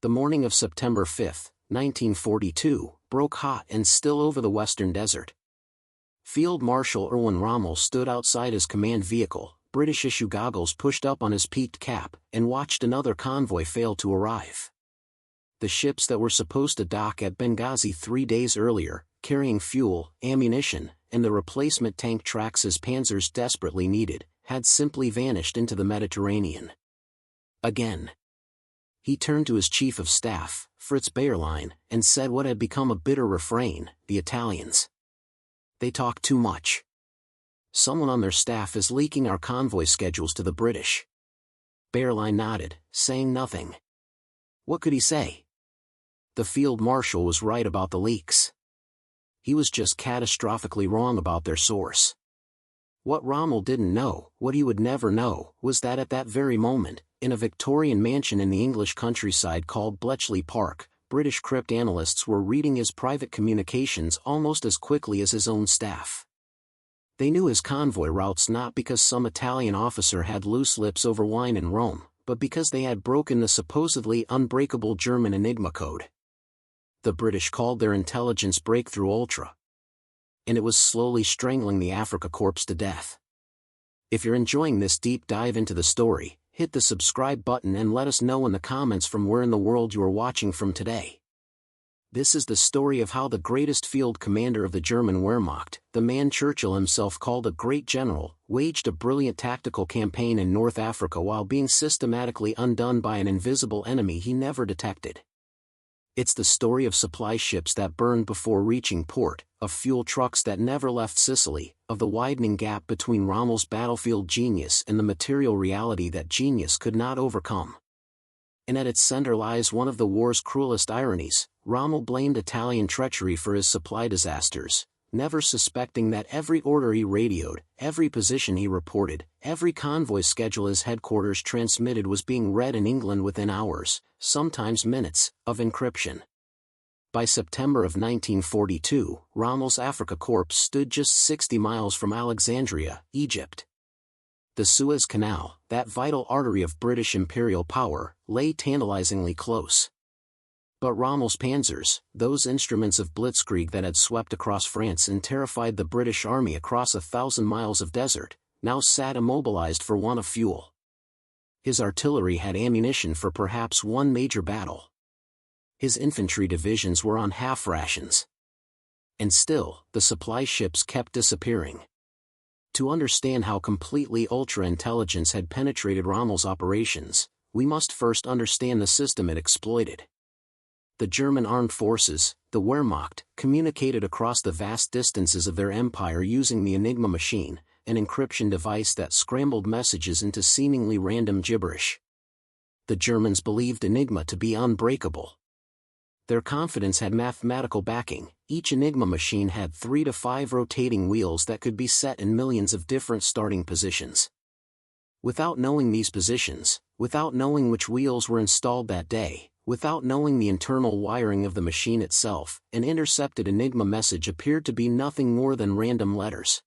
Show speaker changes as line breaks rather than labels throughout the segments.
The morning of September 5, 1942, broke hot and still over the western desert. Field Marshal Erwin Rommel stood outside his command vehicle, British-issue goggles pushed up on his peaked cap, and watched another convoy fail to arrive. The ships that were supposed to dock at Benghazi 3 days earlier, carrying fuel, ammunition, and the replacement tank tracks his panzers desperately needed, had simply vanished into the Mediterranean. Again. He turned to his chief of staff, Fritz Bayerlein, and said what had become a bitter refrain: the Italians. They talk too much. Someone on their staff is leaking our convoy schedules to the British. Bayerlein nodded, saying nothing. What could he say? The field marshal was right about the leaks. He was just catastrophically wrong about their source. What Rommel didn't know, what he would never know, was that at that very moment, in a Victorian mansion in the English countryside called Bletchley Park, British cryptanalysts were reading his private communications almost as quickly as his own staff. They knew his convoy routes not because some Italian officer had loose lips over wine in Rome, but because they had broken the supposedly unbreakable German Enigma code. The British called their intelligence breakthrough Ultra. And it was slowly strangling the Afrika Korps to death. If you're enjoying this deep dive into the story, hit the subscribe button and let us know in the comments from where in the world you are watching from today. This is the story of how the greatest field commander of the German Wehrmacht, the man Churchill himself called a great general, waged a brilliant tactical campaign in North Africa while being systematically undone by an invisible enemy he never detected. It's the story of supply ships that burned before reaching port, of fuel trucks that never left Sicily, of the widening gap between Rommel's battlefield genius and the material reality that genius could not overcome. And at its center lies one of the war's cruelest ironies: Rommel blamed Italian treachery for his supply disasters, never suspecting that every order he radioed, every position he reported, every convoy schedule his headquarters transmitted was being read in England within hours, sometimes minutes, of encryption. By September of 1942, Rommel's Afrika Korps stood just 60 miles from Alexandria, Egypt. The Suez Canal, that vital artery of British imperial power, lay tantalizingly close. But Rommel's panzers, those instruments of blitzkrieg that had swept across France and terrified the British army across 1,000 miles of desert, now sat immobilized for want of fuel. His artillery had ammunition for perhaps one major battle. His infantry divisions were on half rations. And still, the supply ships kept disappearing. To understand how completely ultra-intelligence had penetrated Rommel's operations, we must first understand the system it exploited. The German armed forces, the Wehrmacht, communicated across the vast distances of their empire using the Enigma machine, an encryption device that scrambled messages into seemingly random gibberish. The Germans believed Enigma to be unbreakable. Their confidence had mathematical backing. Each Enigma machine had 3 to 5 rotating wheels that could be set in millions of different starting positions. Without knowing these positions, without knowing which wheels were installed that day, without knowing the internal wiring of the machine itself, an intercepted Enigma message appeared to be nothing more than random letters.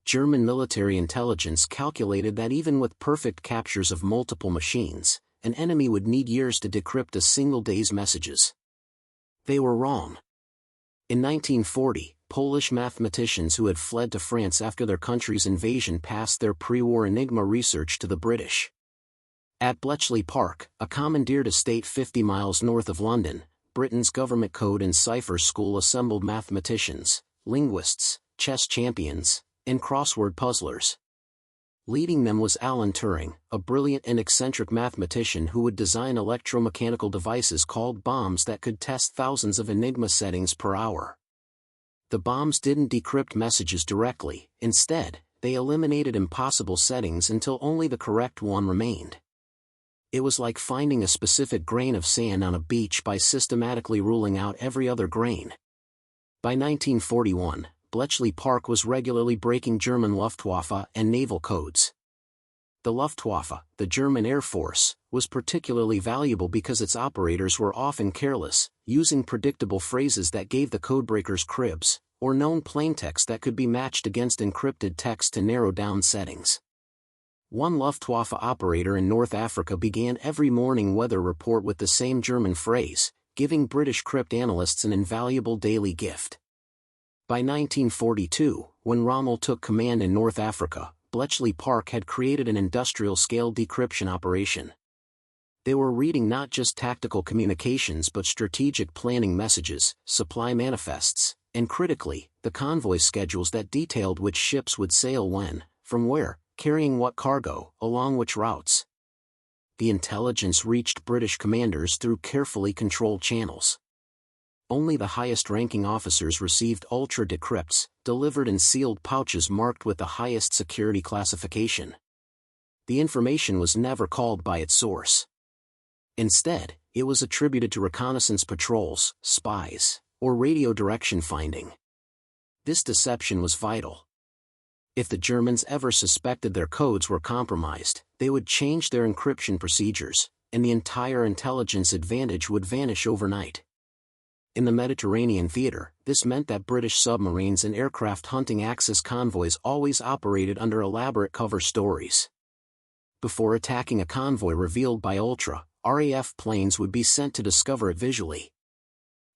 German military intelligence calculated that even with perfect captures of multiple machines, an enemy would need years to decrypt a single day's messages. They were wrong. In 1940, Polish mathematicians who had fled to France after their country's invasion passed their pre-war Enigma research to the British. At Bletchley Park, a commandeered estate 50 miles north of London, Britain's government code and cipher school assembled mathematicians, linguists, chess champions, and crossword puzzlers. Leading them was Alan Turing, a brilliant and eccentric mathematician who would design electromechanical devices called bombs that could test thousands of Enigma settings per hour. The bombs didn't decrypt messages directly; instead, they eliminated impossible settings until only the correct one remained. It was like finding a specific grain of sand on a beach by systematically ruling out every other grain. By 1941, Bletchley Park was regularly breaking German Luftwaffe and naval codes. The Luftwaffe, the German Air Force, was particularly valuable because its operators were often careless, using predictable phrases that gave the codebreakers cribs, or known plaintext that could be matched against encrypted text to narrow down settings. One Luftwaffe operator in North Africa began every morning weather report with the same German phrase, giving British crypt analysts an invaluable daily gift. By 1942, when Rommel took command in North Africa, Bletchley Park had created an industrial-scale decryption operation. They were reading not just tactical communications but strategic planning messages, supply manifests, and critically, the convoy schedules that detailed which ships would sail when, from where, carrying what cargo, along which routes. The intelligence reached British commanders through carefully controlled channels. Only the highest-ranking officers received ultra-decrypts, delivered in sealed pouches marked with the highest security classification. The information was never called by its source. Instead, it was attributed to reconnaissance patrols, spies, or radio direction finding. This deception was vital. If the Germans ever suspected their codes were compromised, they would change their encryption procedures, and the entire intelligence advantage would vanish overnight. In the Mediterranean theater, this meant that British submarines and aircraft hunting Axis convoys always operated under elaborate cover stories. Before attacking a convoy revealed by Ultra, RAF planes would be sent to discover it visually.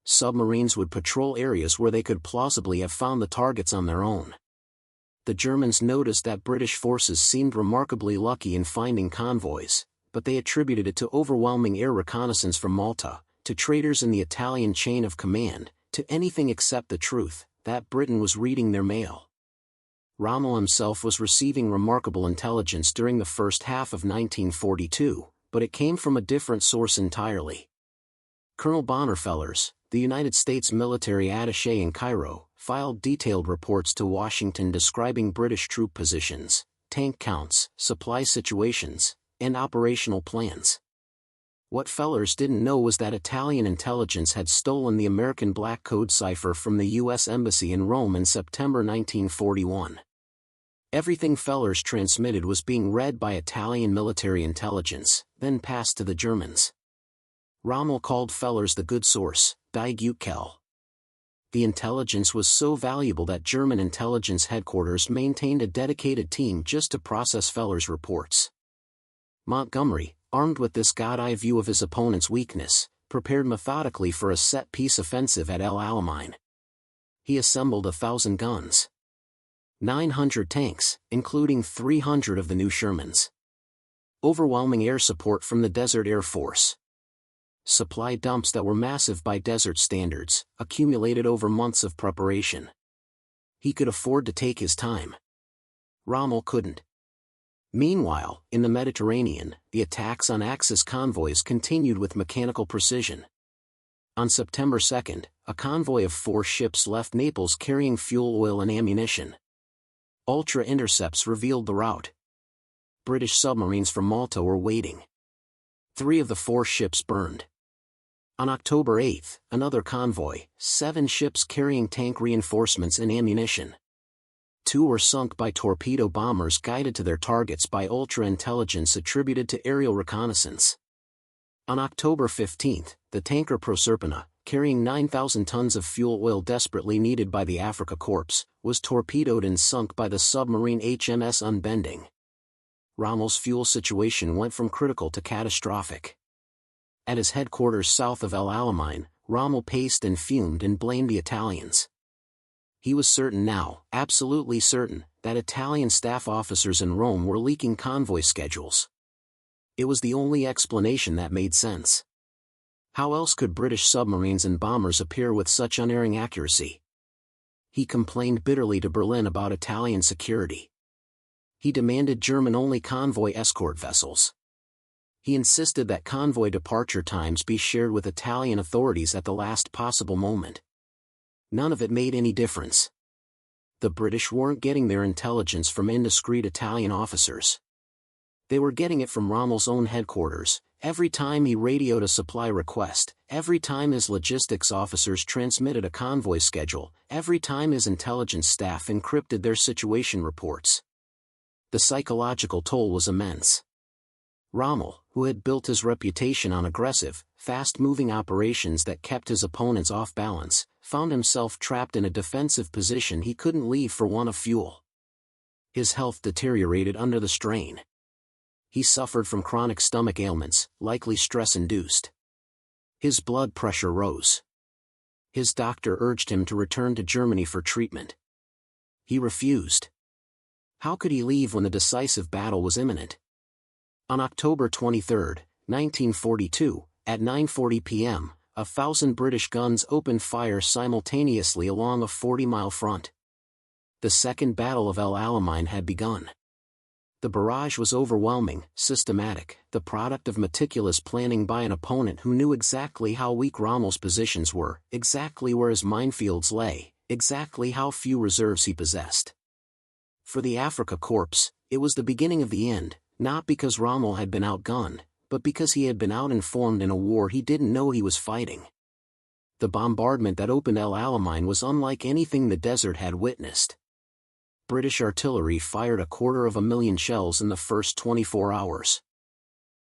Submarines would patrol areas where they could plausibly have found the targets on their own. The Germans noticed that British forces seemed remarkably lucky in finding convoys, but they attributed it to overwhelming air reconnaissance from Malta, to traitors in the Italian chain of command, to anything except the truth, that Britain was reading their mail. Rommel himself was receiving remarkable intelligence during the first half of 1942, but it came from a different source entirely. Colonel Bonner-Fellers, the United States military attaché in Cairo, filed detailed reports to Washington describing British troop positions, tank counts, supply situations, and operational plans. What Fellers didn't know was that Italian intelligence had stolen the American Black Code cipher from the U.S. Embassy in Rome in September 1941. Everything Fellers transmitted was being read by Italian military intelligence, then passed to the Germans. Rommel called Fellers the good source, Die gute Quelle. The intelligence was so valuable that German intelligence headquarters maintained a dedicated team just to process Fellers' reports. Montgomery, armed with this God-eye view of his opponent's weakness, prepared methodically for a set-piece offensive at El Alamein. He assembled 1,000 guns, 900 tanks, including 300 of the new Shermans, overwhelming air support from the Desert Air Force, supply dumps that were massive by desert standards, accumulated over months of preparation. He could afford to take his time. Rommel couldn't. Meanwhile, in the Mediterranean, the attacks on Axis convoys continued with mechanical precision. On September 2, a convoy of 4 ships left Naples carrying fuel oil and ammunition. Ultra intercepts revealed the route. British submarines from Malta were waiting. 3 of the 4 ships burned. On October 8, another convoy, 7 ships carrying tank reinforcements and ammunition. 2 were sunk by torpedo bombers guided to their targets by ultra-intelligence attributed to aerial reconnaissance. On October 15, the tanker Proserpina, carrying 9,000 tons of fuel oil desperately needed by the Africa Corps, was torpedoed and sunk by the submarine HMS Unbending. Rommel's fuel situation went from critical to catastrophic. At his headquarters south of El Alamein, Rommel paced and fumed and blamed the Italians. He was certain now, absolutely certain, that Italian staff officers in Rome were leaking convoy schedules. It was the only explanation that made sense. How else could British submarines and bombers appear with such unerring accuracy? He complained bitterly to Berlin about Italian security. He demanded German-only convoy escort vessels. He insisted that convoy departure times be shared with Italian authorities at the last possible moment. None of it made any difference. The British weren't getting their intelligence from indiscreet Italian officers. They were getting it from Rommel's own headquarters, every time he radioed a supply request, every time his logistics officers transmitted a convoy schedule, every time his intelligence staff encrypted their situation reports. The psychological toll was immense. Rommel, who had built his reputation on aggressive, fast-moving operations that kept his opponents off balance, found himself trapped in a defensive position he couldn't leave for want of fuel. His health deteriorated under the strain. He suffered from chronic stomach ailments, likely stress-induced. His blood pressure rose. His doctor urged him to return to Germany for treatment. He refused. How could he leave when the decisive battle was imminent? On October 23, 1942, at 9:40 p.m., 1,000 British guns opened fire simultaneously along a 40-mile front. The Second Battle of El Alamein had begun. The barrage was overwhelming, systematic, the product of meticulous planning by an opponent who knew exactly how weak Rommel's positions were, exactly where his minefields lay, exactly how few reserves he possessed. For the Afrika Korps, it was the beginning of the end, not because Rommel had been outgunned, but because he had been out-informed in a war he didn't know he was fighting. The bombardment that opened El Alamein was unlike anything the desert had witnessed. British artillery fired 250,000 shells in the first 24 hours.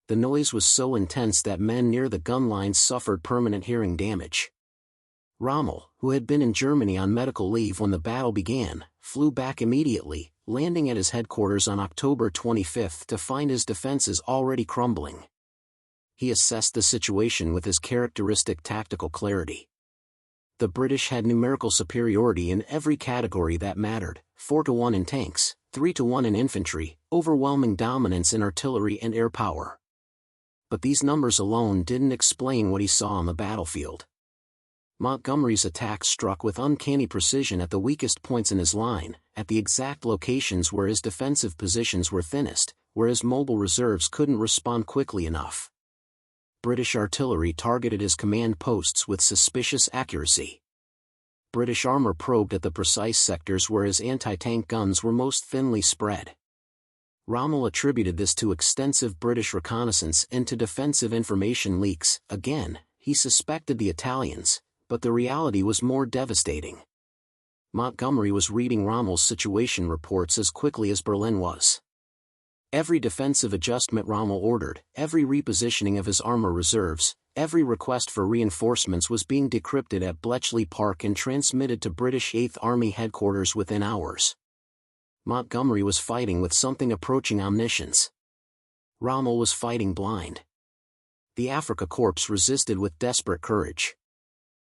The noise was so intense that men near the gun lines suffered permanent hearing damage. Rommel, who had been in Germany on medical leave when the battle began, flew back immediately, landing at his headquarters on October 25 to find his defenses already crumbling. He assessed the situation with his characteristic tactical clarity. The British had numerical superiority in every category that mattered: 4-1 in tanks, 3-1 in infantry, overwhelming dominance in artillery and air power. But these numbers alone didn't explain what he saw on the battlefield. Montgomery's attack struck with uncanny precision at the weakest points in his line, at the exact locations where his defensive positions were thinnest, where his mobile reserves couldn't respond quickly enough. British artillery targeted his command posts with suspicious accuracy. British armor probed at the precise sectors where his anti-tank guns were most thinly spread. Rommel attributed this to extensive British reconnaissance and to defensive information leaks. Again, he suspected the Italians, but the reality was more devastating. Montgomery was reading Rommel's situation reports as quickly as Berlin was. Every defensive adjustment Rommel ordered, every repositioning of his armor reserves, every request for reinforcements was being decrypted at Bletchley Park and transmitted to British 8th Army headquarters within hours. Montgomery was fighting with something approaching omniscience. Rommel was fighting blind. The Afrika Korps resisted with desperate courage.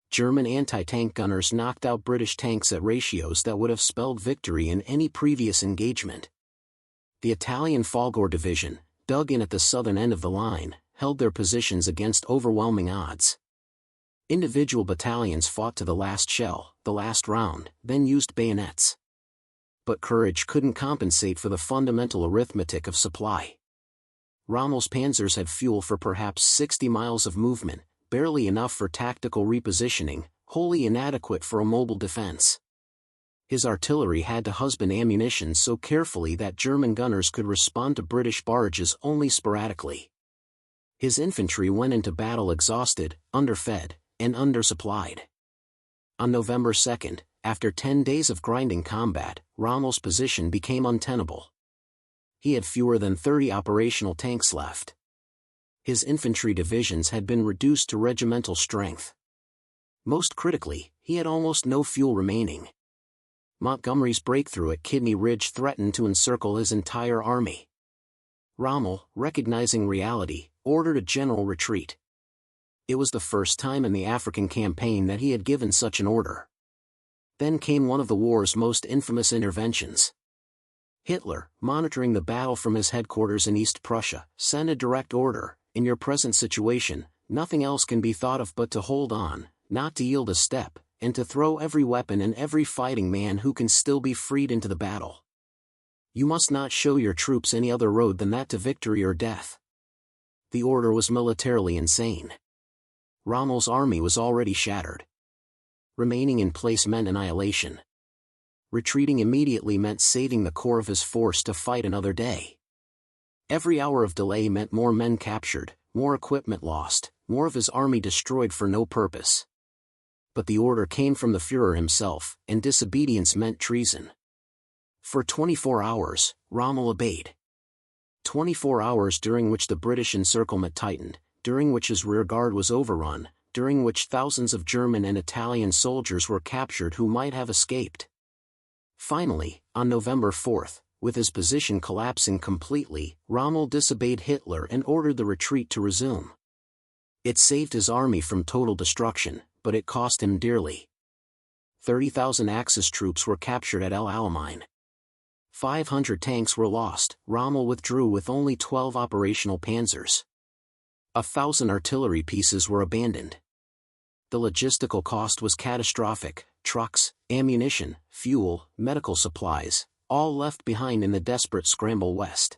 German anti-tank gunners knocked out British tanks at ratios that would have spelled victory in any previous engagement. The Italian Falgore Division, dug in at the southern end of the line, held their positions against overwhelming odds. Individual battalions fought to the last shell, the last round, then used bayonets. But courage couldn't compensate for the fundamental arithmetic of supply. Rommel's panzers had fuel for perhaps 60 miles of movement, barely enough for tactical repositioning, wholly inadequate for a mobile defense. His artillery had to husband ammunition so carefully that German gunners could respond to British barrages only sporadically. His infantry went into battle exhausted, underfed, and undersupplied. On November 2, after 10 days of grinding combat, Rommel's position became untenable. He had fewer than 30 operational tanks left. His infantry divisions had been reduced to regimental strength. Most critically, he had almost no fuel remaining. Montgomery's breakthrough at Kidney Ridge threatened to encircle his entire army. Rommel, recognizing reality, ordered a general retreat. It was the first time in the African campaign that he had given such an order. Then came one of the war's most infamous interventions. Hitler, monitoring the battle from his headquarters in East Prussia, sent a direct order: in your present situation, nothing else can be thought of but to hold on, not to yield a step, and to throw every weapon and every fighting man who can still be freed into the battle. You must not show your troops any other road than that to victory or death. The order was militarily insane. Rommel's army was already shattered. Remaining in place meant annihilation. Retreating immediately meant saving the core of his force to fight another day. Every hour of delay meant more men captured, more equipment lost, more of his army destroyed for no purpose. But the order came from the Führer himself, and disobedience meant treason. For 24 hours, Rommel obeyed. 24 hours during which the British encirclement tightened, during which his rearguard was overrun, during which thousands of German and Italian soldiers were captured who might have escaped. Finally, on November 4, with his position collapsing completely, Rommel disobeyed Hitler and ordered the retreat to resume. It saved his army from total destruction, but it cost him dearly. 30,000 Axis troops were captured at El Alamein. 500 tanks were lost. Rommel withdrew with only 12 operational panzers. 1,000 artillery pieces were abandoned. The logistical cost was catastrophic: trucks, ammunition, fuel, medical supplies, all left behind in the desperate scramble west.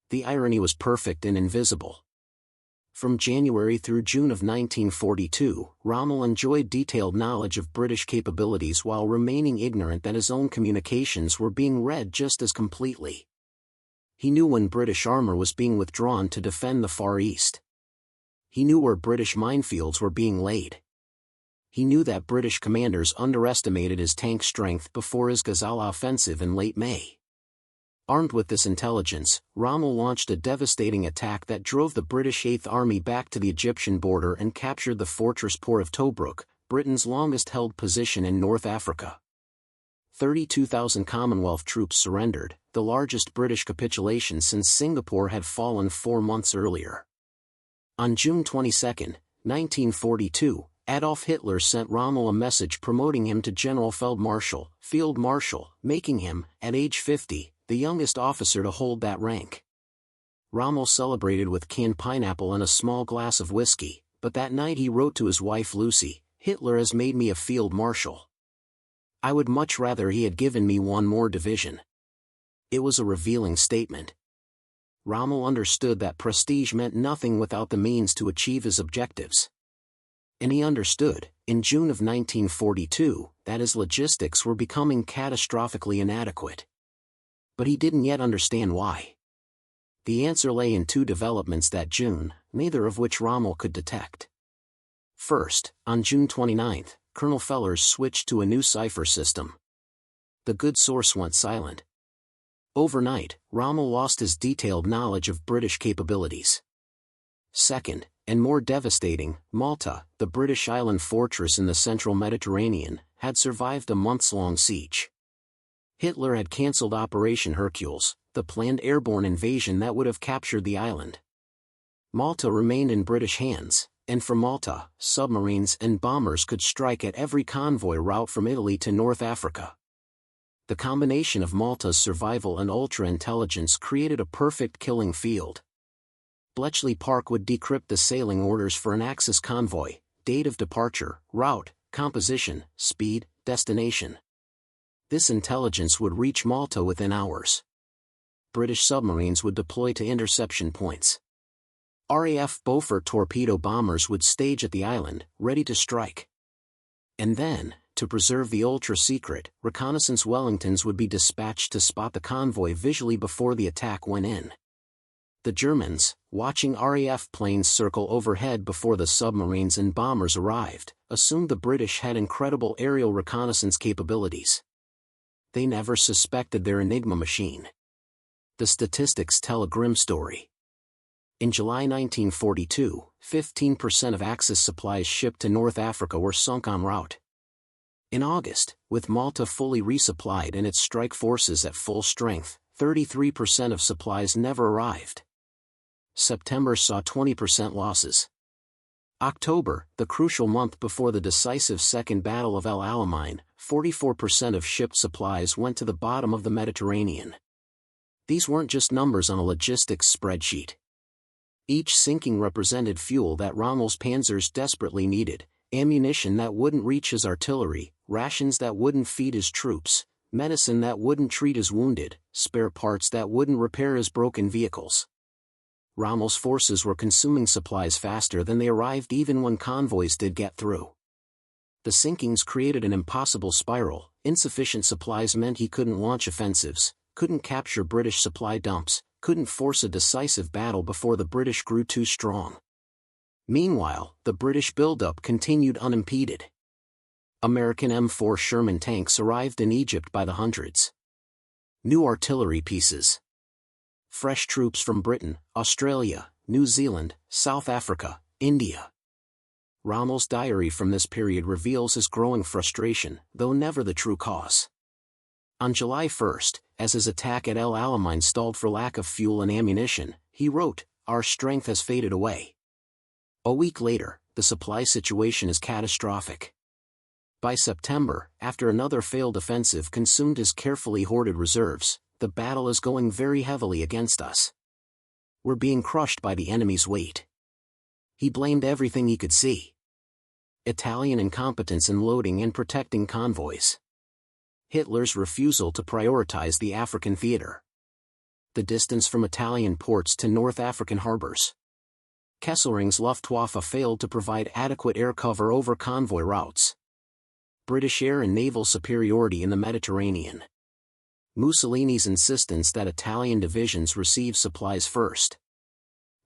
The irony was perfect and invisible. From January through June of 1942, Rommel enjoyed detailed knowledge of British capabilities while remaining ignorant that his own communications were being read just as completely. He knew when British armor was being withdrawn to defend the Far East. He knew where British minefields were being laid. He knew that British commanders underestimated his tank strength before his Gazala offensive in late May. Armed with this intelligence, Rommel launched a devastating attack that drove the British Eighth Army back to the Egyptian border and captured the fortress port of Tobruk, Britain's longest-held position in North Africa. 32,000 Commonwealth troops surrendered, the largest British capitulation since Singapore had fallen 4 months earlier. On June 22, 1942, Adolf Hitler sent Rommel a message promoting him to Generalfeldmarschall, Field Marshal, making him, at age 50, the youngest officer to hold that rank. Rommel celebrated with canned pineapple and a small glass of whiskey, but that night he wrote to his wife Lucy, "Hitler has made me a field marshal. I would much rather he had given me one more division." It was a revealing statement. Rommel understood that prestige meant nothing without the means to achieve his objectives. And he understood, in June of 1942, that his logistics were becoming catastrophically inadequate. But he didn't yet understand why. The answer lay in 2 developments that June, neither of which Rommel could detect. First, on June 29, Colonel Fellers switched to a new cipher system. The good source went silent. Overnight, Rommel lost his detailed knowledge of British capabilities. Second, and more devastating, Malta, the British island fortress in the central Mediterranean, had survived a months-long siege. Hitler had cancelled Operation Hercules, the planned airborne invasion that would have captured the island. Malta remained in British hands, and from Malta, submarines and bombers could strike at every convoy route from Italy to North Africa. The combination of Malta's survival and ultra-intelligence created a perfect killing field. Bletchley Park would decrypt the sailing orders for an Axis convoy: date of departure, route, composition, speed, destination. This intelligence would reach Malta within hours. British submarines would deploy to interception points. RAF Beaufort torpedo bombers would stage at the island, ready to strike. And then, to preserve the ultra-secret, reconnaissance Wellingtons would be dispatched to spot the convoy visually before the attack went in. The Germans, watching RAF planes circle overhead before the submarines and bombers arrived, assumed the British had incredible aerial reconnaissance capabilities. They never suspected their Enigma machine. The statistics tell a grim story. In July 1942, 15% of Axis supplies shipped to North Africa were sunk en route. In August, with Malta fully resupplied and its strike forces at full strength, 33% of supplies never arrived. September saw 20% losses. October, the crucial month before the decisive Second Battle of El Alamein, 44% of shipped supplies went to the bottom of the Mediterranean. These weren't just numbers on a logistics spreadsheet. Each sinking represented fuel that Rommel's panzers desperately needed, ammunition that wouldn't reach his artillery, rations that wouldn't feed his troops, medicine that wouldn't treat his wounded, spare parts that wouldn't repair his broken vehicles. Rommel's forces were consuming supplies faster than they arrived even when convoys did get through. The sinkings created an impossible spiral. Insufficient supplies meant he couldn't launch offensives, couldn't capture British supply dumps, couldn't force a decisive battle before the British grew too strong. Meanwhile, the British buildup continued unimpeded. American M4 Sherman tanks arrived in Egypt by the hundreds. New artillery pieces. Fresh troops from Britain, Australia, New Zealand, South Africa, India. Rommel's diary from this period reveals his growing frustration, though never the true cause. On July 1, as his attack at El Alamein stalled for lack of fuel and ammunition, he wrote, "Our strength has faded away." A week later, the supply situation is catastrophic. By September, after another failed offensive consumed his carefully hoarded reserves, the battle is going very heavily against us. We're being crushed by the enemy's weight. He blamed everything he could see. Italian incompetence in loading and protecting convoys. Hitler's refusal to prioritize the African theater. The distance from Italian ports to North African harbors. Kesselring's Luftwaffe failed to provide adequate air cover over convoy routes. British air and naval superiority in the Mediterranean. Mussolini's insistence that Italian divisions receive supplies first.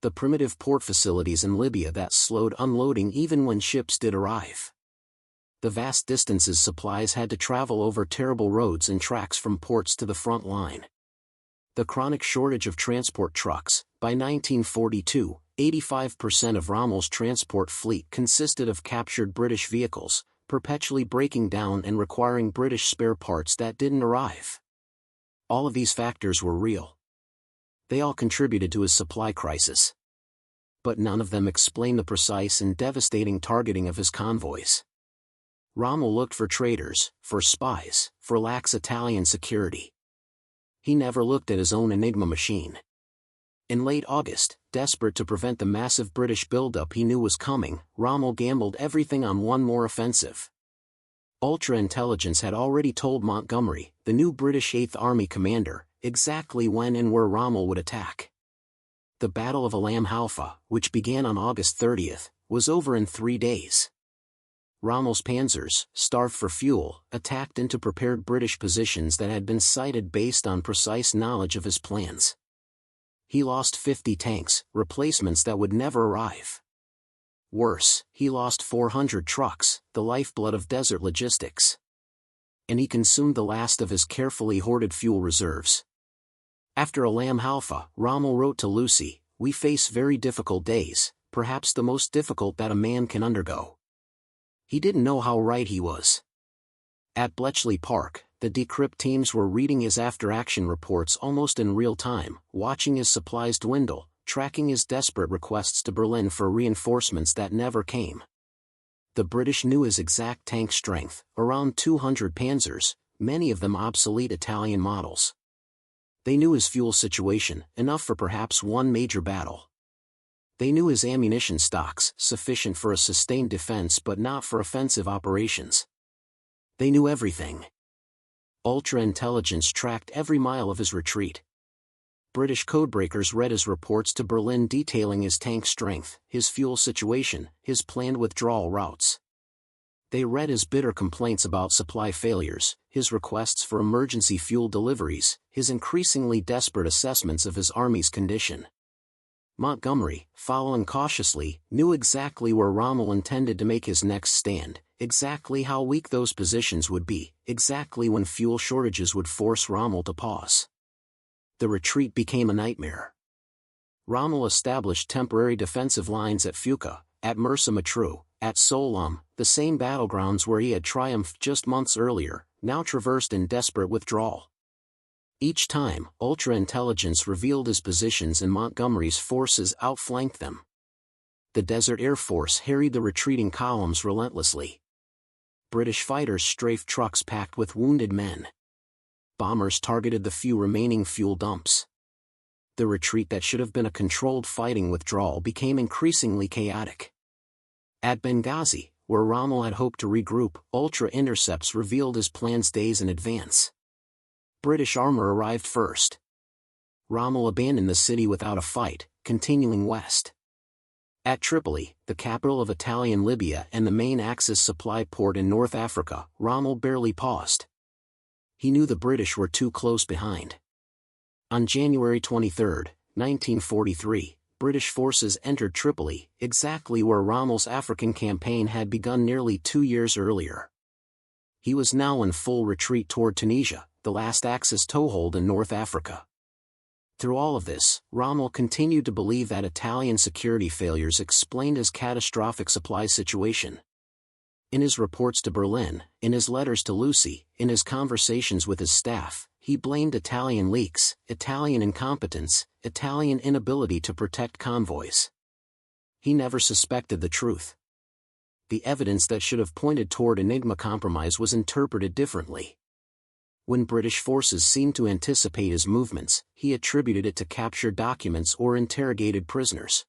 The primitive port facilities in Libya that slowed unloading even when ships did arrive. The vast distances supplies had to travel over terrible roads and tracks from ports to the front line. The chronic shortage of transport trucks. By 1942, 85% of Rommel's transport fleet consisted of captured British vehicles, perpetually breaking down and requiring British spare parts that didn't arrive. All of these factors were real. They all contributed to his supply crisis. But none of them explain the precise and devastating targeting of his convoys. Rommel looked for traitors, for spies, for lax Italian security. He never looked at his own Enigma machine. In late August, desperate to prevent the massive British buildup he knew was coming, Rommel gambled everything on one more offensive. Ultra-intelligence had already told Montgomery, the new British 8th Army commander, exactly when and where Rommel would attack. The Battle of Alam Halfa, which began on August 30, was over in 3 days. Rommel's panzers, starved for fuel, attacked into prepared British positions that had been sighted based on precise knowledge of his plans. He lost 50 tanks, replacements that would never arrive. Worse, he lost 400 trucks, the lifeblood of desert logistics. And he consumed the last of his carefully hoarded fuel reserves. After Alam Halfa, Rommel wrote to Lucy, "We face very difficult days, perhaps the most difficult that a man can undergo." He didn't know how right he was. At Bletchley Park, the decrypt teams were reading his after-action reports almost in real time, watching his supplies dwindle, tracking his desperate requests to Berlin for reinforcements that never came. The British knew his exact tank strength, around 200 panzers, many of them obsolete Italian models. They knew his fuel situation, enough for perhaps one major battle. They knew his ammunition stocks, sufficient for a sustained defense but not for offensive operations. They knew everything. Ultra-intelligence tracked every mile of his retreat. British codebreakers read his reports to Berlin detailing his tank strength, his fuel situation, his planned withdrawal routes. They read his bitter complaints about supply failures, his requests for emergency fuel deliveries, his increasingly desperate assessments of his army's condition. Montgomery, following cautiously, knew exactly where Rommel intended to make his next stand, exactly how weak those positions would be, exactly when fuel shortages would force Rommel to pause. The retreat became a nightmare. Rommel established temporary defensive lines at Fuka, at Mersa Matruh, at Sollum, the same battlegrounds where he had triumphed just months earlier, now traversed in desperate withdrawal. Each time, ultra-intelligence revealed his positions and Montgomery's forces outflanked them. The Desert Air Force harried the retreating columns relentlessly. British fighters strafed trucks packed with wounded men. Bombers targeted the few remaining fuel dumps. The retreat that should have been a controlled fighting withdrawal became increasingly chaotic. At Benghazi, where Rommel had hoped to regroup, ultra-intercepts revealed his plans days in advance. British armor arrived first. Rommel abandoned the city without a fight, continuing west. At Tripoli, the capital of Italian Libya and the main Axis supply port in North Africa, Rommel barely paused. He knew the British were too close behind. On January 23, 1943, British forces entered Tripoli, exactly where Rommel's African campaign had begun nearly 2 years earlier. He was now in full retreat toward Tunisia, the last Axis toehold in North Africa. Through all of this, Rommel continued to believe that Italian security failures explained his catastrophic supply situation. In his reports to Berlin, in his letters to Lucy, in his conversations with his staff, he blamed Italian leaks, Italian incompetence, Italian inability to protect convoys. He never suspected the truth. The evidence that should have pointed toward Enigma compromise was interpreted differently. When British forces seemed to anticipate his movements, he attributed it to captured documents or interrogated prisoners.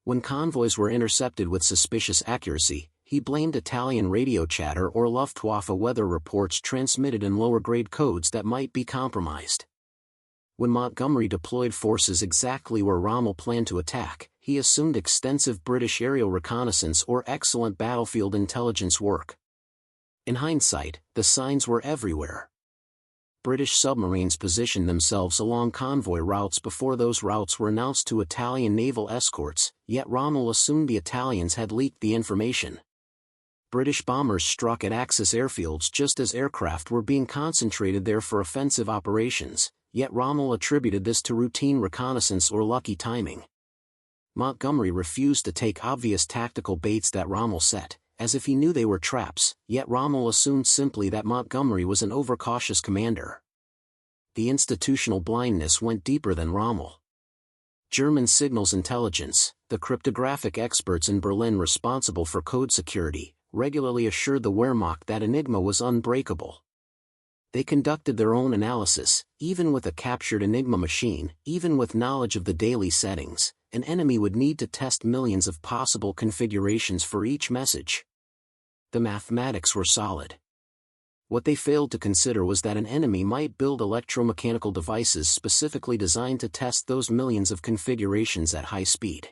When convoys were intercepted with suspicious accuracy, he blamed Italian radio chatter or Luftwaffe weather reports transmitted in lower-grade codes that might be compromised. When Montgomery deployed forces exactly where Rommel planned to attack, he assumed extensive British aerial reconnaissance or excellent battlefield intelligence work. In hindsight, the signs were everywhere. British submarines positioned themselves along convoy routes before those routes were announced to Italian naval escorts, yet Rommel assumed the Italians had leaked the information. British bombers struck at Axis airfields just as aircraft were being concentrated there for offensive operations, yet Rommel attributed this to routine reconnaissance or lucky timing. Montgomery refused to take obvious tactical baits that Rommel set, as if he knew they were traps, yet Rommel assumed simply that Montgomery was an overcautious commander. The institutional blindness went deeper than Rommel. German signals intelligence, the cryptographic experts in Berlin responsible for code security, regularly assured the Wehrmacht that Enigma was unbreakable. They conducted their own analysis, even with a captured Enigma machine, even with knowledge of the daily settings, an enemy would need to test millions of possible configurations for each message. The mathematics were solid. What they failed to consider was that an enemy might build electromechanical devices specifically designed to test those millions of configurations at high speed.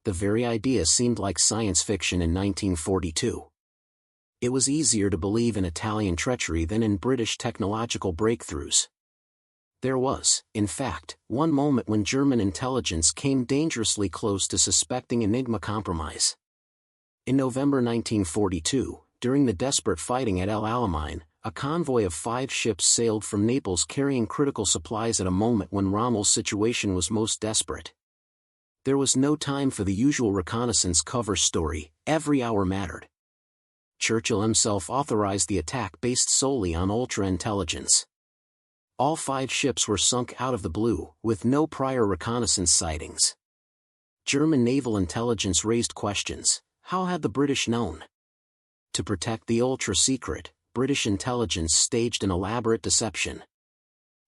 The very idea seemed like science fiction in 1942. It was easier to believe in Italian treachery than in British technological breakthroughs. There was, in fact, one moment when German intelligence came dangerously close to suspecting Enigma compromise. In November 1942, during the desperate fighting at El Alamein, a convoy of 5 ships sailed from Naples carrying critical supplies at a moment when Rommel's situation was most desperate. There was no time for the usual reconnaissance cover story, every hour mattered. Churchill himself authorized the attack based solely on ultra-intelligence. All 5 ships were sunk out of the blue, with no prior reconnaissance sightings. German naval intelligence raised questions. How had the British known? To protect the ultra-secret, British intelligence staged an elaborate deception.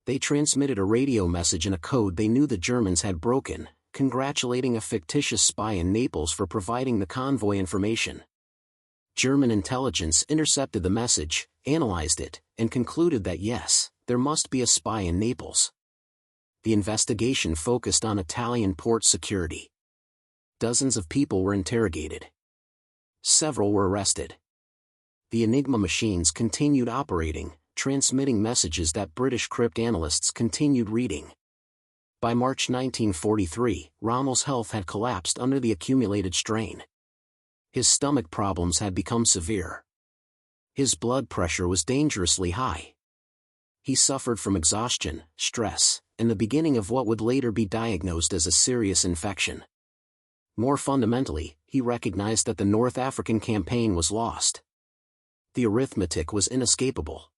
They transmitted a radio message in a code they knew the Germans had broken, congratulating a fictitious spy in Naples for providing the convoy information. German intelligence intercepted the message, analyzed it, and concluded that yes, there must be a spy in Naples. The investigation focused on Italian port security. Dozens of people were interrogated. Several were arrested. The Enigma machines continued operating, transmitting messages that British cryptanalysts continued reading. By March 1943, Rommel's health had collapsed under the accumulated strain. His stomach problems had become severe. His blood pressure was dangerously high. He suffered from exhaustion, stress, and the beginning of what would later be diagnosed as a serious infection. More fundamentally, he recognized that the North African campaign was lost. The arithmetic was inescapable.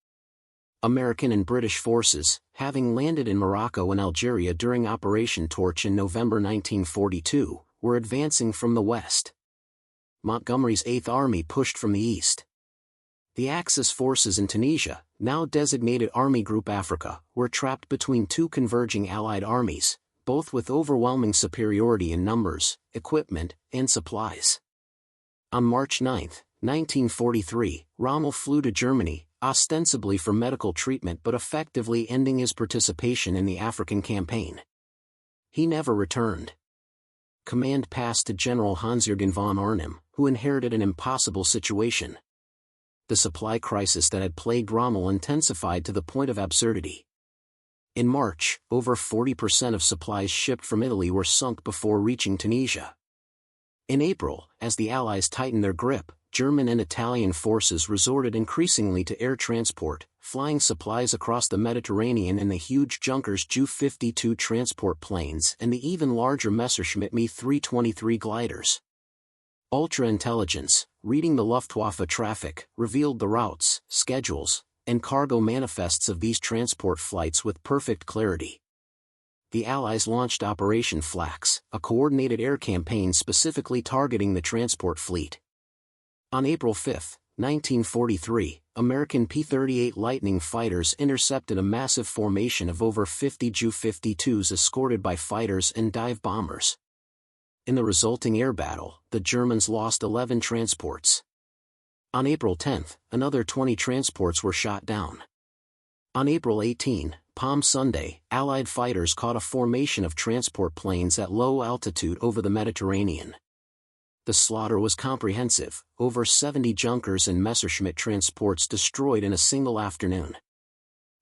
American and British forces, having landed in Morocco and Algeria during Operation Torch in November 1942, were advancing from the west. Montgomery's 8th Army pushed from the east. The Axis forces in Tunisia, now designated Army Group Africa, were trapped between 2 converging Allied armies, both with overwhelming superiority in numbers, equipment, and supplies. On March 9, 1943, Rommel flew to Germany, ostensibly for medical treatment but effectively ending his participation in the African campaign. He never returned. Command passed to General Hans-Jürgen von Arnim, who inherited an impossible situation. The supply crisis that had plagued Rommel intensified to the point of absurdity. In March, over 40% of supplies shipped from Italy were sunk before reaching Tunisia. In April, as the Allies tightened their grip, German and Italian forces resorted increasingly to air transport, flying supplies across the Mediterranean in the huge Junkers Ju-52 transport planes and the even larger Messerschmitt Me-323 gliders. Ultra-intelligence, reading the Luftwaffe traffic, revealed the routes, schedules, and cargo manifests of these transport flights with perfect clarity. The Allies launched Operation Flax, a coordinated air campaign specifically targeting the transport fleet. On April 5, 1943, American P-38 Lightning fighters intercepted a massive formation of over 50 Ju-52s escorted by fighters and dive bombers. In the resulting air battle, the Germans lost 11 transports. On April 10, another 20 transports were shot down. On April 18, Palm Sunday, Allied fighters caught a formation of transport planes at low altitude over the Mediterranean. The slaughter was comprehensive, over 70 Junkers and Messerschmitt transports destroyed in a single afternoon.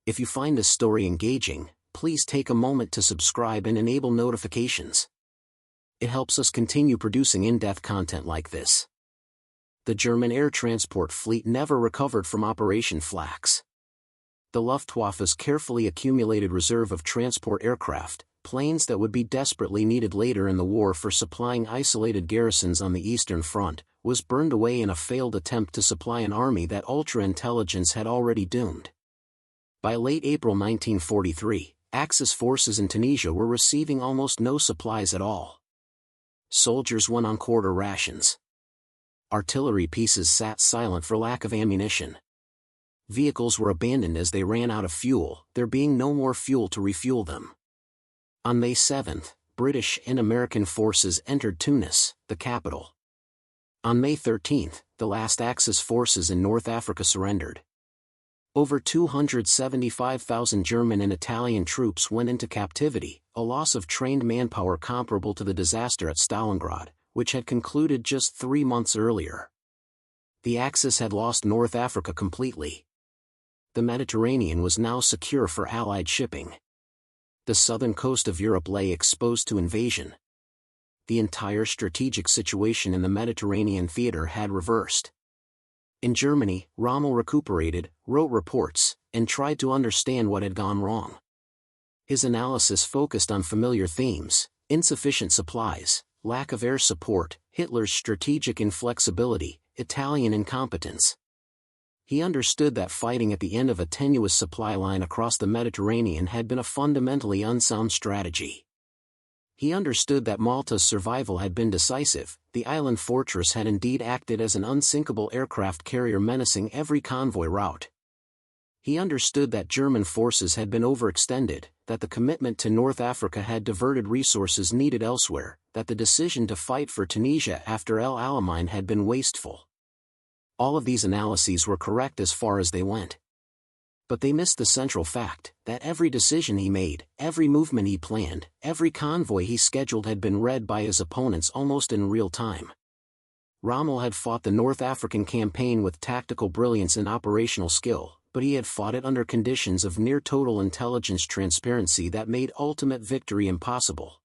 If you find this story engaging, please take a moment to subscribe and enable notifications. It helps us continue producing in-depth content like this. The German air transport fleet never recovered from Operation Flax. The Luftwaffe's carefully accumulated reserve of transport aircraft, planes that would be desperately needed later in the war for supplying isolated garrisons on the Eastern Front, was burned away in a failed attempt to supply an army that ultra-intelligence had already doomed. By late April 1943, Axis forces in Tunisia were receiving almost no supplies at all. Soldiers went on quarter rations. Artillery pieces sat silent for lack of ammunition. Vehicles were abandoned as they ran out of fuel, there being no more fuel to refuel them. On May 7, British and American forces entered Tunis, the capital. On May 13, the last Axis forces in North Africa surrendered. Over 275,000 German and Italian troops went into captivity, a loss of trained manpower comparable to the disaster at Stalingrad, which had concluded just 3 months earlier. The Axis had lost North Africa completely. The Mediterranean was now secure for Allied shipping. The southern coast of Europe lay exposed to invasion. The entire strategic situation in the Mediterranean theater had reversed. In Germany, Rommel recuperated, wrote reports, and tried to understand what had gone wrong. His analysis focused on familiar themes: insufficient supplies, lack of air support, Hitler's strategic inflexibility, Italian incompetence. He understood that fighting at the end of a tenuous supply line across the Mediterranean had been a fundamentally unsound strategy. He understood that Malta's survival had been decisive, the island fortress had indeed acted as an unsinkable aircraft carrier menacing every convoy route. He understood that German forces had been overextended, that the commitment to North Africa had diverted resources needed elsewhere, that the decision to fight for Tunisia after El Alamein had been wasteful. All of these analyses were correct as far as they went. But they missed the central fact, that every decision he made, every movement he planned, every convoy he scheduled had been read by his opponents almost in real time. Rommel had fought the North African campaign with tactical brilliance and operational skill, but he had fought it under conditions of near-total intelligence transparency that made ultimate victory impossible.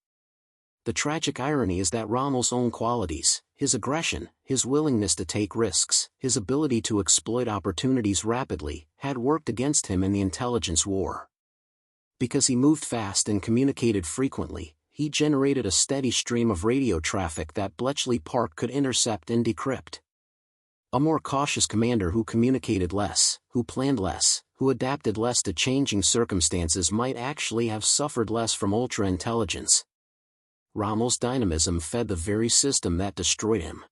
The tragic irony is that Rommel's own qualities, his aggression, his willingness to take risks, his ability to exploit opportunities rapidly, had worked against him in the intelligence war. Because he moved fast and communicated frequently, he generated a steady stream of radio traffic that Bletchley Park could intercept and decrypt. A more cautious commander who communicated less, who planned less, who adapted less to changing circumstances might actually have suffered less from ultra-intelligence. Rommel's dynamism fed the very system that destroyed him.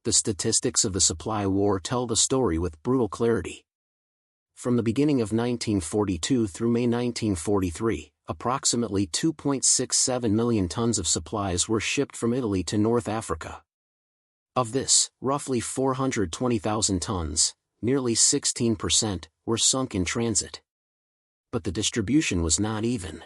The statistics of the supply war tell the story with brutal clarity. From the beginning of 1942 through May 1943, approximately 2.67 million tons of supplies were shipped from Italy to North Africa. Of this, roughly 420,000 tons, nearly 16%, were sunk in transit. But the distribution was not even.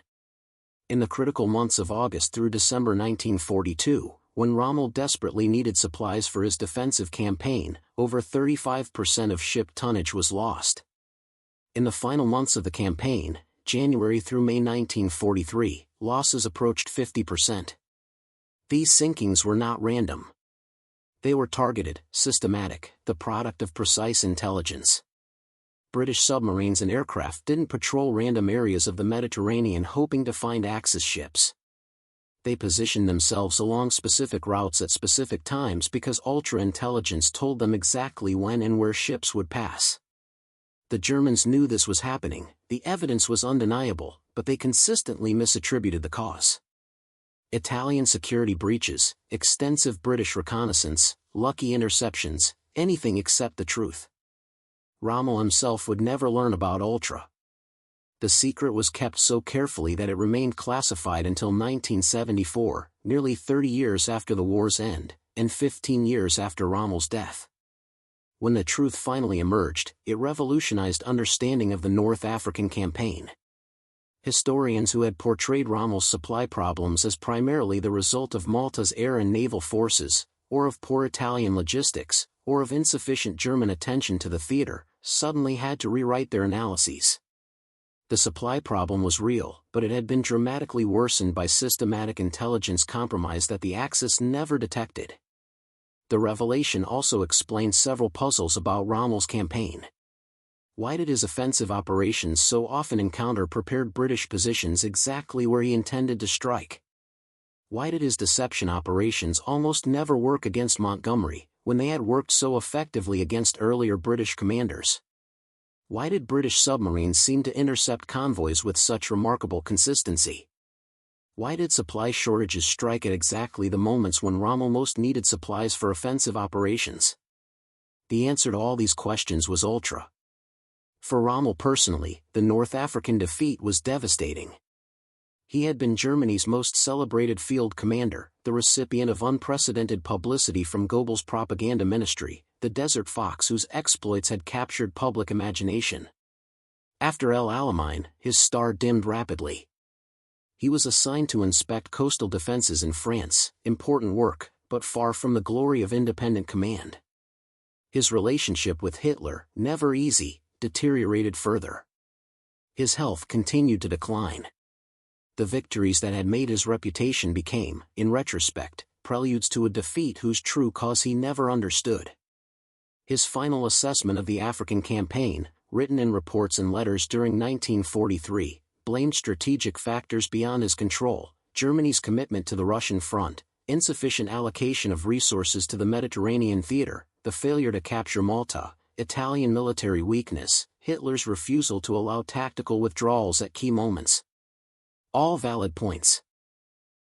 In the critical months of August through December 1942, when Rommel desperately needed supplies for his defensive campaign, over 35% of shipped tonnage was lost. In the final months of the campaign, January through May 1943, losses approached 50%. These sinkings were not random. They were targeted, systematic, the product of precise intelligence. British submarines and aircraft didn't patrol random areas of the Mediterranean hoping to find Axis ships. They positioned themselves along specific routes at specific times because ultra-intelligence told them exactly when and where ships would pass. The Germans knew this was happening, the evidence was undeniable, but they consistently misattributed the cause. Italian security breaches, extensive British reconnaissance, lucky interceptions, anything except the truth. Rommel himself would never learn about Ultra. The secret was kept so carefully that it remained classified until 1974, nearly 30 years after the war's end, and 15 years after Rommel's death. When the truth finally emerged, it revolutionized understanding of the North African campaign. Historians who had portrayed Rommel's supply problems as primarily the result of Malta's air and naval forces, or of poor Italian logistics, or of insufficient German attention to the theater, suddenly had to rewrite their analyses. The supply problem was real, but it had been dramatically worsened by systematic intelligence compromise that the Axis never detected. The revelation also explained several puzzles about Rommel's campaign. Why did his offensive operations so often encounter prepared British positions exactly where he intended to strike? Why did his deception operations almost never work against Montgomery, when they had worked so effectively against earlier British commanders? Why did British submarines seem to intercept convoys with such remarkable consistency? Why did supply shortages strike at exactly the moments when Rommel most needed supplies for offensive operations? The answer to all these questions was Ultra. For Rommel personally, the North African defeat was devastating. He had been Germany's most celebrated field commander, the recipient of unprecedented publicity from Goebbels' propaganda ministry, the Desert Fox whose exploits had captured public imagination. After El Alamein, his star dimmed rapidly. He was assigned to inspect coastal defenses in France, important work, but far from the glory of independent command. His relationship with Hitler, never easy, deteriorated further. His health continued to decline. The victories that had made his reputation became, in retrospect, preludes to a defeat whose true cause he never understood. His final assessment of the African campaign, written in reports and letters during 1943, blamed strategic factors beyond his control: Germany's commitment to the Russian front, insufficient allocation of resources to the Mediterranean theater, the failure to capture Malta, Italian military weakness, Hitler's refusal to allow tactical withdrawals at key moments. All valid points.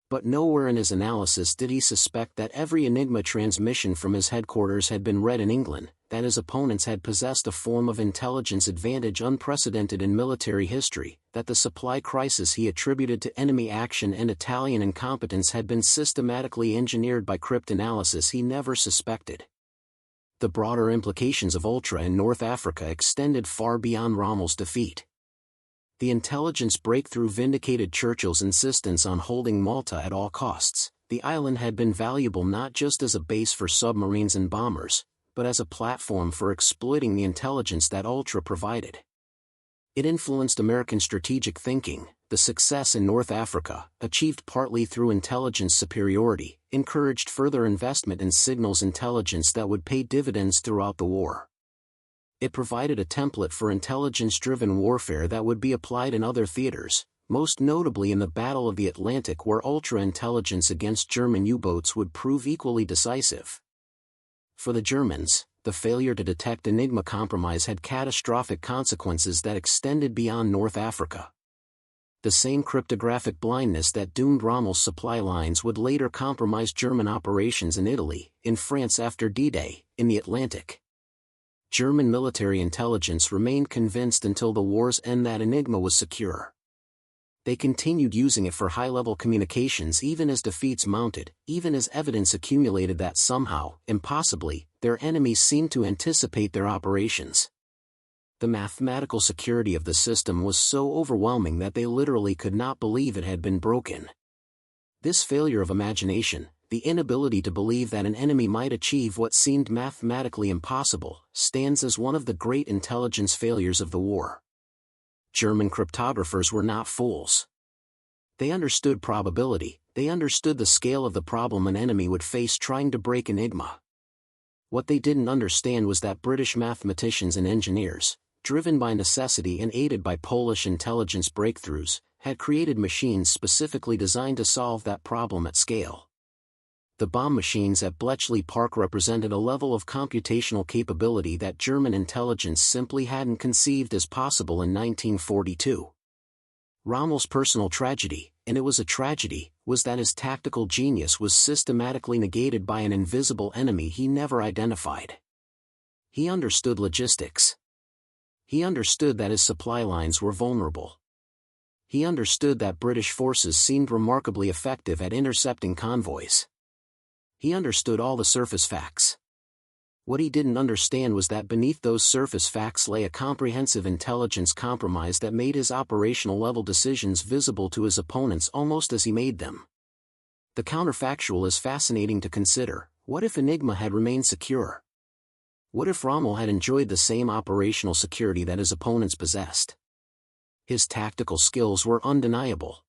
But nowhere in his analysis did he suspect that every Enigma transmission from his headquarters had been read in England, that his opponents had possessed a form of intelligence advantage unprecedented in military history, that the supply crisis he attributed to enemy action and Italian incompetence had been systematically engineered by cryptanalysis he never suspected. The broader implications of Ultra in North Africa extended far beyond Rommel's defeat. The intelligence breakthrough vindicated Churchill's insistence on holding Malta at all costs. The island had been valuable not just as a base for submarines and bombers, but as a platform for exploiting the intelligence that Ultra provided. It influenced American strategic thinking. The success in North Africa, achieved partly through intelligence superiority, encouraged further investment in signals intelligence that would pay dividends throughout the war. It provided a template for intelligence-driven warfare that would be applied in other theaters, most notably in the Battle of the Atlantic, where ultra-intelligence against German U-boats would prove equally decisive. For the Germans, the failure to detect Enigma compromise had catastrophic consequences that extended beyond North Africa. The same cryptographic blindness that doomed Rommel's supply lines would later compromise German operations in Italy, in France after D-Day, in the Atlantic. German military intelligence remained convinced until the war's end that Enigma was secure. They continued using it for high-level communications even as defeats mounted, even as evidence accumulated that somehow, impossibly, their enemies seemed to anticipate their operations. The mathematical security of the system was so overwhelming that they literally could not believe it had been broken. This failure of imagination, the inability to believe that an enemy might achieve what seemed mathematically impossible, stands as one of the great intelligence failures of the war. German cryptographers were not fools. They understood probability, they understood the scale of the problem an enemy would face trying to break Enigma. What they didn't understand was that British mathematicians and engineers, driven by necessity and aided by Polish intelligence breakthroughs, had created machines specifically designed to solve that problem at scale. The bomb machines at Bletchley Park represented a level of computational capability that German intelligence simply hadn't conceived as possible in 1942. Rommel's personal tragedy, and it was a tragedy, was that his tactical genius was systematically negated by an invisible enemy he never identified. He understood logistics. He understood that his supply lines were vulnerable. He understood that British forces seemed remarkably effective at intercepting convoys. He understood all the surface facts. What he didn't understand was that beneath those surface facts lay a comprehensive intelligence compromise that made his operational-level decisions visible to his opponents almost as he made them. The counterfactual is fascinating to consider. What if Enigma had remained secure? What if Rommel had enjoyed the same operational security that his opponents possessed? His tactical skills were undeniable.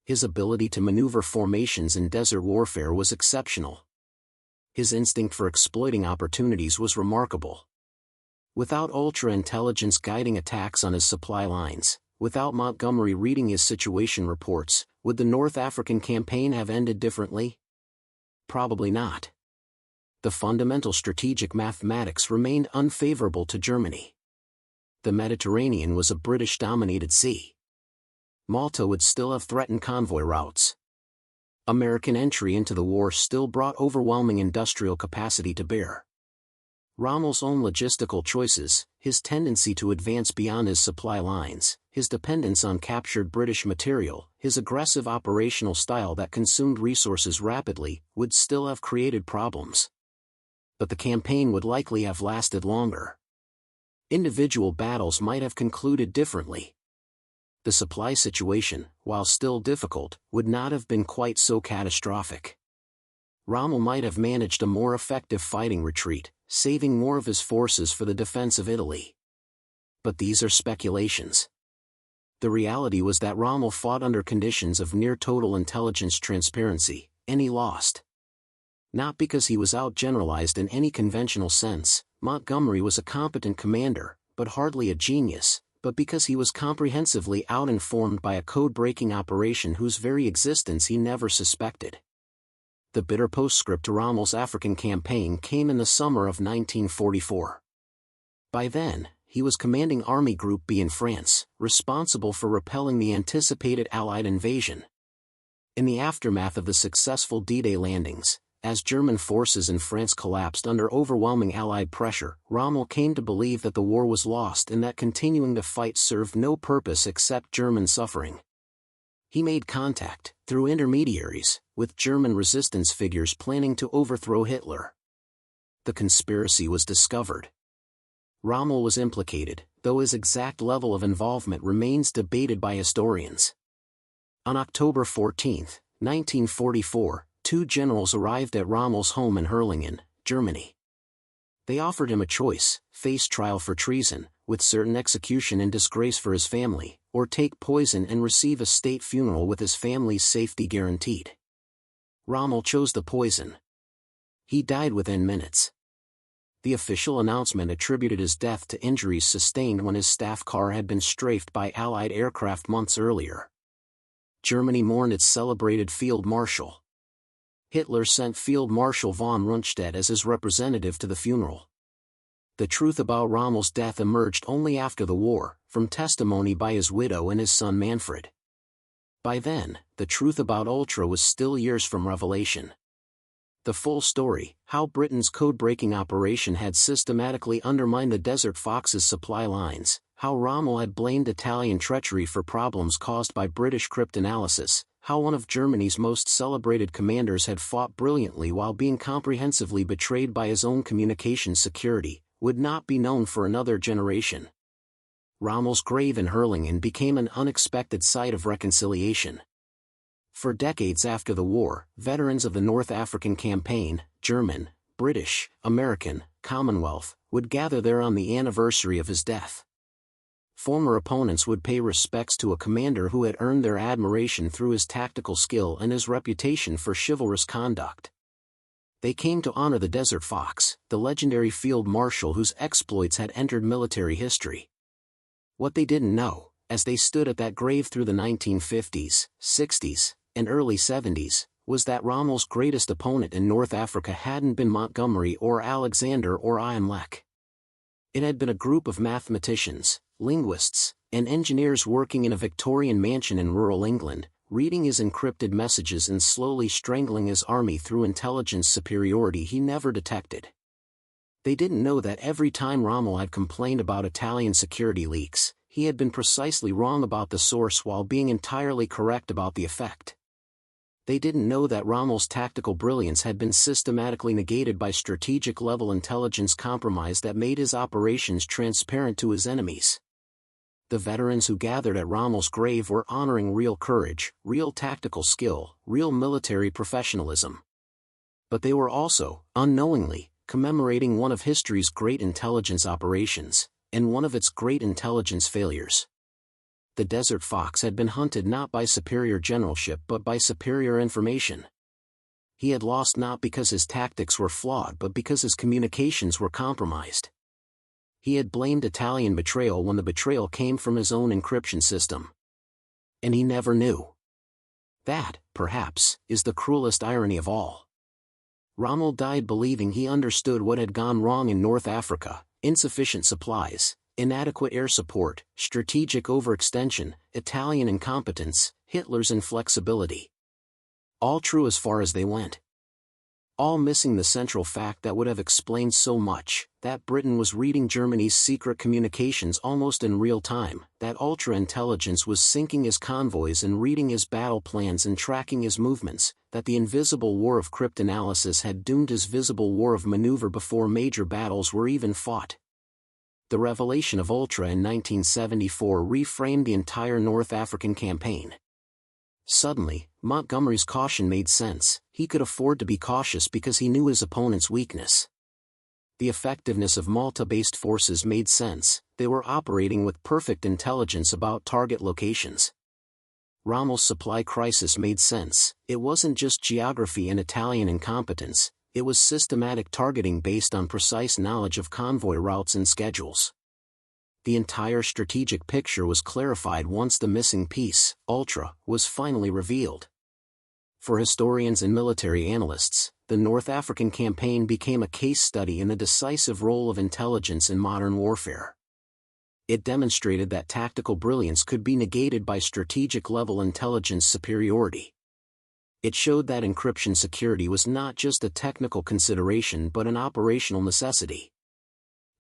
His ability to maneuver formations in desert warfare was exceptional. His instinct for exploiting opportunities was remarkable. Without ultra-intelligence guiding attacks on his supply lines, without Montgomery reading his situation reports, would the North African campaign have ended differently? Probably not. The fundamental strategic mathematics remained unfavorable to Germany. The Mediterranean was a British-dominated sea. Malta would still have threatened convoy routes. American entry into the war still brought overwhelming industrial capacity to bear. Rommel's own logistical choices, his tendency to advance beyond his supply lines, his dependence on captured British material, his aggressive operational style that consumed resources rapidly, would still have created problems. But the campaign would likely have lasted longer. Individual battles might have concluded differently. The supply situation, while still difficult, would not have been quite so catastrophic. Rommel might have managed a more effective fighting retreat, saving more of his forces for the defense of Italy. But these are speculations. The reality was that Rommel fought under conditions of near-total intelligence transparency, and he lost. Not because he was outgeneralized in any conventional sense. Montgomery was a competent commander, but hardly a genius, but because he was comprehensively out-informed by a code-breaking operation whose very existence he never suspected. The bitter postscript to Rommel's African campaign came in the summer of 1944. By then, he was commanding Army Group B in France, responsible for repelling the anticipated Allied invasion. In the aftermath of the successful D-Day landings, as German forces in France collapsed under overwhelming Allied pressure, Rommel came to believe that the war was lost and that continuing the fight served no purpose except German suffering. He made contact, through intermediaries, with German resistance figures planning to overthrow Hitler. The conspiracy was discovered. Rommel was implicated, though his exact level of involvement remains debated by historians. On October 14, 1944, two generals arrived at Rommel's home in Herrlingen, Germany. They offered him a choice: face trial for treason, with certain execution and disgrace for his family, or take poison and receive a state funeral with his family's safety guaranteed. Rommel chose the poison. He died within minutes. The official announcement attributed his death to injuries sustained when his staff car had been strafed by Allied aircraft months earlier. Germany mourned its celebrated field marshal. Hitler sent Field Marshal von Rundstedt as his representative to the funeral. The truth about Rommel's death emerged only after the war, from testimony by his widow and his son Manfred. By then, the truth about Ultra was still years from revelation. The full story, how Britain's code-breaking operation had systematically undermined the Desert Fox's supply lines, how Rommel had blamed Italian treachery for problems caused by British cryptanalysis, how one of Germany's most celebrated commanders had fought brilliantly while being comprehensively betrayed by his own communications security, would not be known for another generation. Rommel's grave in Herrlingen became an unexpected site of reconciliation. For decades after the war, veterans of the North African campaign, German, British, American, Commonwealth, would gather there on the anniversary of his death. Former opponents would pay respects to a commander who had earned their admiration through his tactical skill and his reputation for chivalrous conduct. They came to honor the Desert Fox, the legendary field marshal whose exploits had entered military history. What they didn't know, as they stood at that grave through the 1950s, 60s, and early 70s, was that Rommel's greatest opponent in North Africa hadn't been Montgomery or Alexander or Imlach. It had been a group of mathematicians, linguists, and engineers working in a Victorian mansion in rural England, reading his encrypted messages and slowly strangling his army through intelligence superiority he never detected. They didn't know that every time Rommel had complained about Italian security leaks, he had been precisely wrong about the source while being entirely correct about the effect. They didn't know that Rommel's tactical brilliance had been systematically negated by strategic-level intelligence compromise that made his operations transparent to his enemies. The veterans who gathered at Rommel's grave were honoring real courage, real tactical skill, real military professionalism. But they were also, unknowingly, commemorating one of history's great intelligence operations, and one of its great intelligence failures. The Desert Fox had been hunted not by superior generalship but by superior information. He had lost not because his tactics were flawed but because his communications were compromised. He had blamed Italian betrayal when the betrayal came from his own encryption system. And he never knew. That, perhaps, is the cruelest irony of all. Rommel died believing he understood what had gone wrong in North Africa: insufficient supplies, inadequate air support, strategic overextension, Italian incompetence, Hitler's inflexibility. All true as far as they went. All missing the central fact that would have explained so much, that Britain was reading Germany's secret communications almost in real time, that ultra-intelligence was sinking his convoys and reading his battle plans and tracking his movements, that the invisible war of cryptanalysis had doomed his visible war of maneuver before major battles were even fought. The revelation of Ultra in 1974 reframed the entire North African campaign. Suddenly, Montgomery's caution made sense. He could afford to be cautious because he knew his opponent's weakness. The effectiveness of Malta-based forces made sense. They were operating with perfect intelligence about target locations. Rommel's supply crisis made sense. It wasn't just geography and Italian incompetence, it was systematic targeting based on precise knowledge of convoy routes and schedules. The entire strategic picture was clarified once the missing piece, Ultra, was finally revealed. For historians and military analysts, the North African campaign became a case study in the decisive role of intelligence in modern warfare. It demonstrated that tactical brilliance could be negated by strategic-level intelligence superiority. It showed that encryption security was not just a technical consideration but an operational necessity.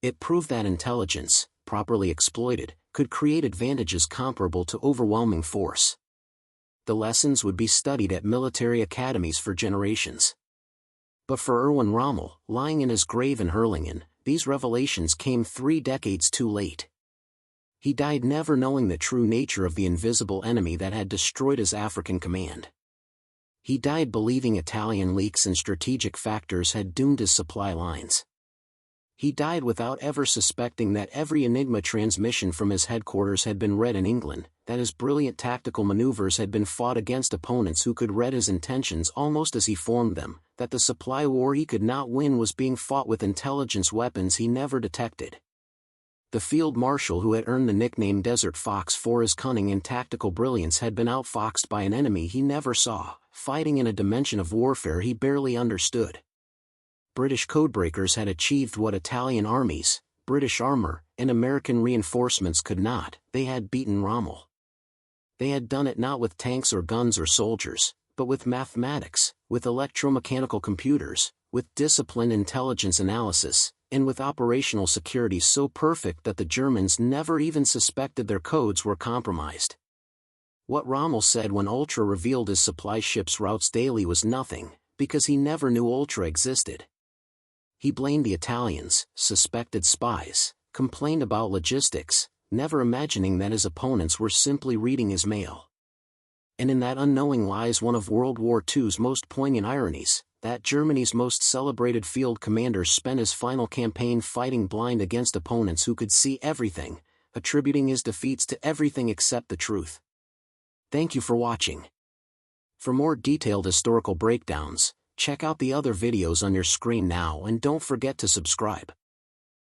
It proved that intelligence, properly exploited, could create advantages comparable to overwhelming force. The lessons would be studied at military academies for generations. But for Erwin Rommel, lying in his grave in Hurlingen, these revelations came 3 decades too late. He died never knowing the true nature of the invisible enemy that had destroyed his African command. He died believing Italian leaks and strategic factors had doomed his supply lines. He died without ever suspecting that every Enigma transmission from his headquarters had been read in England, that his brilliant tactical maneuvers had been fought against opponents who could read his intentions almost as he formed them, that the supply war he could not win was being fought with intelligence weapons he never detected. The field marshal who had earned the nickname Desert Fox for his cunning and tactical brilliance had been outfoxed by an enemy he never saw, fighting in a dimension of warfare he barely understood. British codebreakers had achieved what Italian armies, British armor, and American reinforcements could not. They had beaten Rommel. They had done it not with tanks or guns or soldiers, but with mathematics, with electromechanical computers, with disciplined intelligence analysis, and with operational security so perfect that the Germans never even suspected their codes were compromised. What Rommel said when Ultra revealed his supply ships' routes daily was nothing, because he never knew Ultra existed. He blamed the Italians, suspected spies, complained about logistics, never imagining that his opponents were simply reading his mail. And in that unknowing lies one of World War II's most poignant ironies, that Germany's most celebrated field commander spent his final campaign fighting blind against opponents who could see everything, attributing his defeats to everything except the truth. Thank you for watching. For more detailed historical breakdowns, check out the other videos on your screen now and don't forget to subscribe.